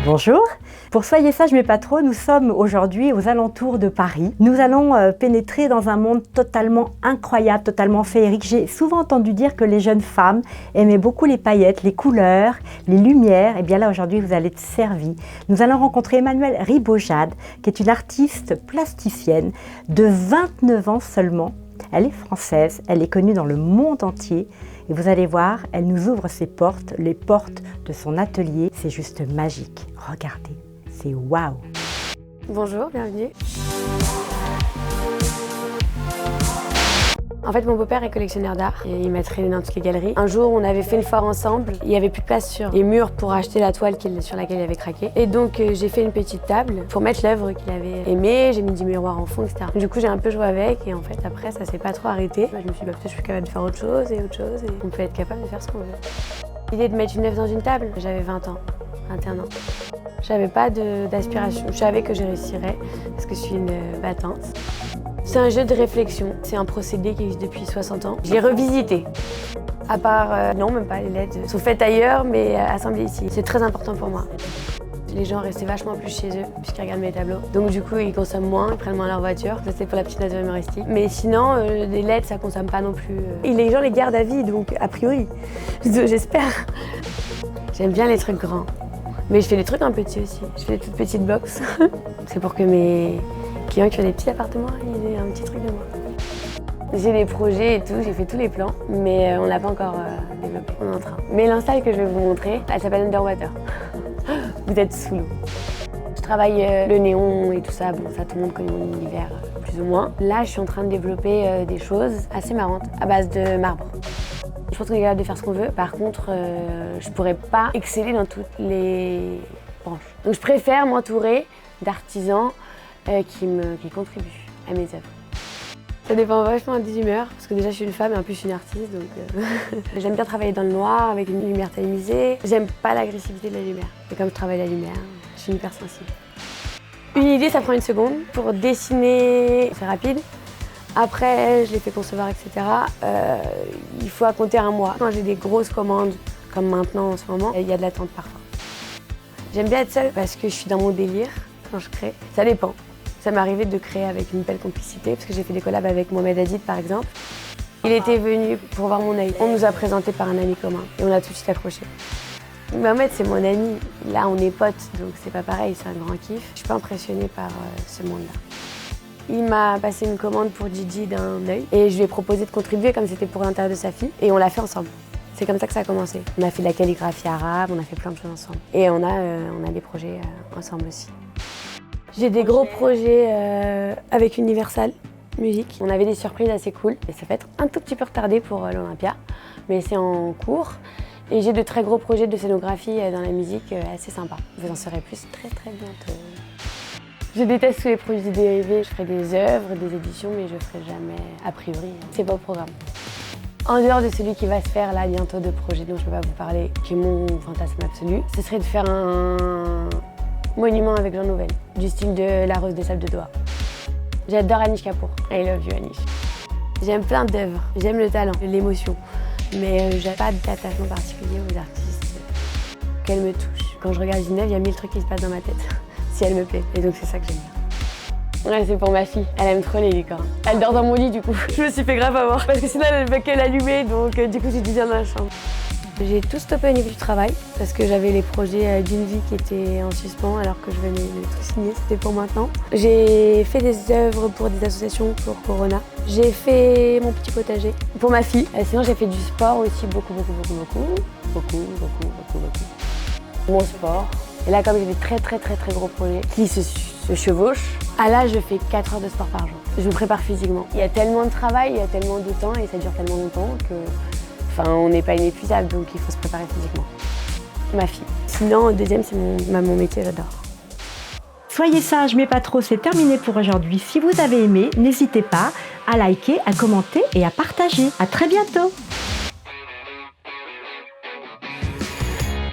Bonjour, pour Soyez sage mais pas trop, nous sommes aujourd'hui aux alentours de Paris. Nous allons pénétrer dans un monde totalement incroyable, totalement féerique. J'ai souvent entendu dire que les jeunes femmes aimaient beaucoup les paillettes, les couleurs, les lumières. Et bien là aujourd'hui vous allez être servis. Nous allons rencontrer Emmanuelle Ribojade, qui est une artiste plasticienne de 29 ans seulement. Elle est française, elle est connue dans le monde entier. Et vous allez voir, elle nous ouvre ses portes, les portes de son atelier. C'est juste magique. Regardez, c'est waouh! Bonjour, bienvenue. En fait, mon beau-père est collectionneur d'art et il m'a traîné dans toutes les galeries. Un jour, on avait fait une foire ensemble. Il n'y avait plus de place sur les murs pour acheter la toile sur laquelle il avait craqué. Et donc, j'ai fait une petite table pour mettre l'œuvre qu'il avait aimée. J'ai mis du miroir en fond, etc. Du coup, j'ai un peu joué avec et en fait, après, ça s'est pas trop arrêté. Je me suis dit, peut-être je suis capable de faire autre chose et on peut être capable de faire ce qu'on veut. L'idée de mettre une œuvre dans une table, j'avais 20 ans, 21 ans. J'avais pas d'aspiration. Je savais que je réussirais parce que je suis une battante. C'est un jeu de réflexion. C'est un procédé qui existe depuis 60 ans. Je l'ai revisité. À part, non, même pas, les LED sont faites ailleurs, mais assemblées ici. C'est très important pour moi. Les gens restaient vachement plus chez eux puisqu'ils regardent mes tableaux. Donc du coup, ils consomment moins, ils prennent moins leur voiture. Ça, c'est pour la petite nature humoristique. Mais sinon, les LED, ça consomme pas non plus. Et les gens les gardent à vie, donc a priori. J'espère. J'aime bien les trucs grands. Mais je fais des trucs en petit aussi. Je fais des toutes petites box. C'est pour que mes clients qui ont des petits appartements, ils aient un petit truc de moi. J'ai des projets et tout, j'ai fait tous les plans, mais on l'a pas encore développé, on est en train. Mais l'installe que je vais vous montrer, elle s'appelle Underwater. Vous êtes sous l'eau. Je travaille le néon et tout ça, bon ça tout le monde connaît mon univers plus ou moins. Là je suis en train de développer des choses assez marrantes à base de marbre. Je pense qu'on est capable de faire ce qu'on veut, par contre je pourrais pas exceller dans toutes les branches. Donc je préfère m'entourer d'artisans qui contribuent à mes œuvres. Ça dépend vachement des humeurs, parce que déjà je suis une femme et en plus je suis une artiste, donc j'aime bien travailler dans le noir avec une lumière tamisée. J'aime pas l'agressivité de la lumière. Et comme je travaille la lumière, je suis hyper sensible. Une idée, ça prend une seconde. Pour dessiner, c'est rapide. Après, je les fais concevoir, etc. Il faut à compter un mois. Quand j'ai des grosses commandes, comme maintenant en ce moment, il y a de l'attente parfois. J'aime bien être seule parce que je suis dans mon délire quand je crée. Ça dépend. Ça m'est arrivé de créer avec une belle complicité, parce que j'ai fait des collabs avec Mohamed Hadid par exemple. Il était venu pour voir mon œil. On nous a présenté par un ami commun et on a tout de suite accroché. Mohamed, c'est mon ami. Là, on est potes, donc c'est pas pareil, c'est un grand kiff. Je suis pas impressionnée par ce monde-là. Il m'a passé une commande pour Gigi d'un œil et je lui ai proposé de contribuer comme c'était pour l'intérieur de sa fille et on l'a fait ensemble. C'est comme ça que ça a commencé. On a fait de la calligraphie arabe, on a fait plein de choses ensemble. Et on a des projets ensemble aussi. J'ai des gros projets avec Universal Music. On avait des surprises assez cool et ça va être un tout petit peu retardé pour l'Olympia, mais c'est en cours. Et j'ai de très gros projets de scénographie dans la musique assez sympas. Vous en saurez plus très bientôt. Je déteste tous les produits dérivés. Je ferai des œuvres, des éditions, mais je ferai jamais a priori. C'est pas au programme. En dehors de celui qui va se faire là bientôt, de projets dont je peux pas vous parler, qui est mon fantasme absolu, ce serait de faire un monument avec Jean Nouvel, du style de La Rose des Sables de Doha. J'adore Anish Kapoor. I love you, Anish. J'aime plein d'œuvres. J'aime le talent, l'émotion, mais j'ai pas d'attachement particulier aux artistes qu'elles me touchent. Quand je regarde une œuvre, il y a 1000 trucs qui se passent dans ma tête, si elle me plaît. Et donc c'est ça que j'aime bien. Ouais, c'est pour ma fille. Elle aime trop les licornes. Elle dort dans mon lit du coup. Je me suis fait grave avoir parce que sinon elle ne veut que l'allumer, donc du coup j'ai dû bien dans la chambre. J'ai tout stoppé au niveau du travail parce que j'avais les projets d'une vie qui étaient en suspens alors que je venais de tout signer, c'était pour maintenant. J'ai fait des œuvres pour des associations pour Corona. J'ai fait mon petit potager pour ma fille. Sinon j'ai fait du sport aussi beaucoup. Mon sport. Et là comme j'ai des très gros projets qui se chevauchent, là je fais 4 heures de sport par jour. Je me prépare physiquement. Il y a tellement de travail, il y a tellement de temps et ça dure tellement longtemps que on n'est pas inépuisable, donc il faut se préparer physiquement. Ma fille. Sinon, le deuxième, c'est mon métier, j'adore. Soyez sage mais pas trop, c'est terminé pour aujourd'hui. Si vous avez aimé, n'hésitez pas à liker, à commenter et à partager. À très bientôt.